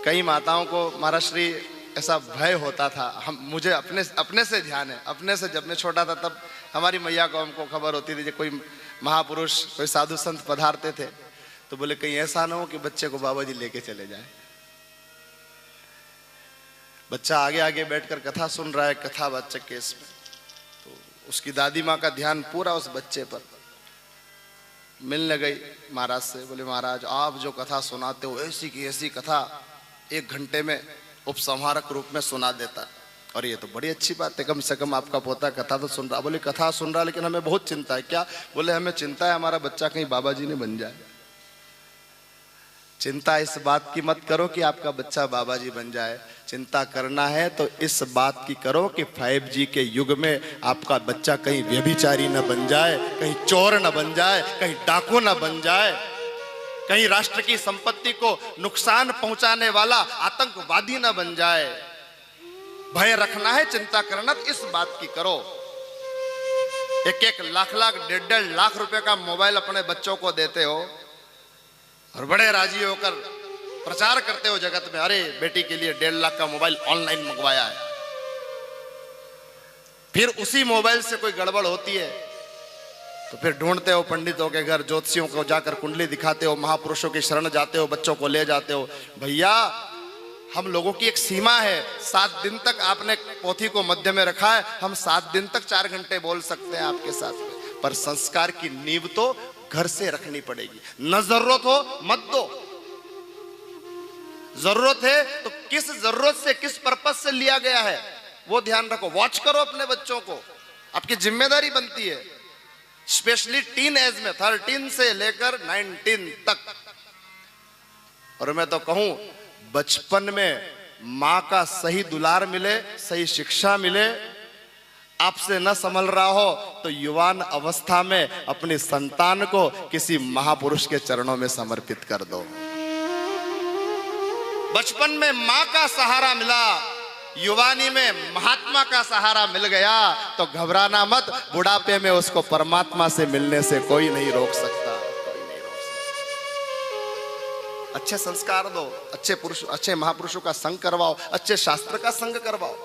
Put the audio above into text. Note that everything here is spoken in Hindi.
कई माताओं को महाराज श्री ऐसा भय होता था। मुझे अपने से ध्यान है, अपने से जब मैं छोटा था तब हमारी मैया को हमको खबर होती थी, कोई महापुरुष कोई साधु संत पधारते थे तो बोले कहीं ऐसा ना हो कि बच्चे को बाबा जी लेके चले जाए। बच्चा आगे आगे बैठकर कथा सुन रहा है, कथा वाचक केस में, तो उसकी दादी माँ का ध्यान पूरा उस बच्चे पर। मिलने गई महाराज से, बोले महाराज आप जो कथा सुनाते हो ऐसी की ऐसी कथा 1 घंटे में उपसंहारक रूप में सुना देता, और ये तो बड़ी अच्छी बात है, कम से कम आपका पोता कथा तो सुन रहा। बोले कथा सुन रहा लेकिन हमें बहुत चिंता है। क्या? बोले हमें चिंता है हमारा बच्चा कहीं बाबा जी ने बन जाए। चिंता इस बात की मत करो कि आपका बच्चा बाबा जी बन जाए, चिंता करना है तो इस बात की करो कि 5G के युग में आपका बच्चा कहीं व्यभिचारी न बन जाए, कहीं चोर न बन जाए, कहीं डाकू न बन जाए, कहीं राष्ट्र की संपत्ति को नुकसान पहुंचाने वाला आतंकवादी न बन जाए। भय रखना है, चिंता करना तो इस बात की करो। 1-1 लाख 1.5 लाख रुपए का मोबाइल अपने बच्चों को देते हो और बड़े राजी होकर प्रचार करते हो जगत में, अरे बेटी के लिए 1.5 लाख का मोबाइल ऑनलाइन मंगवाया है। फिर उसी मोबाइल से कोई गड़बड़ होती है तो फिर ढूंढते हो पंडितों के घर, ज्योतिषियों को जाकर कुंडली दिखाते हो, महापुरुषों की शरण जाते हो, बच्चों को ले जाते हो। भैया हम लोगों की एक सीमा है, 7 दिन तक आपने पोथी को मध्य में रखा है, हम 7 दिन तक 4 घंटे बोल सकते हैं आपके साथ में, पर संस्कार की नींव तो घर से रखनी पड़ेगी। न जरूरत हो मत दो, जरूरत है तो किस जरूरत से, किस पर्पस से लिया गया है वो ध्यान रखो। वॉच करो अपने बच्चों को, आपकी जिम्मेदारी बनती है, स्पेशली टीन एज में 13 से लेकर 19 तक। और मैं तो कहूं बचपन में मां का सही दुलार मिले, सही शिक्षा मिले, आपसे न संभल रहा हो तो युवान अवस्था में अपनी संतान को किसी महापुरुष के चरणों में समर्पित कर दो। बचपन में मां का सहारा मिला, युवानी में महात्मा का सहारा मिल गया तो घबराना मत, बुढ़ापे में उसको परमात्मा से मिलने से कोई नहीं रोक सकता, कोई नहीं रोक सकता। अच्छे संस्कार दो, अच्छे महापुरुषों का संग करवाओ, अच्छे शास्त्र का संग करवाओ।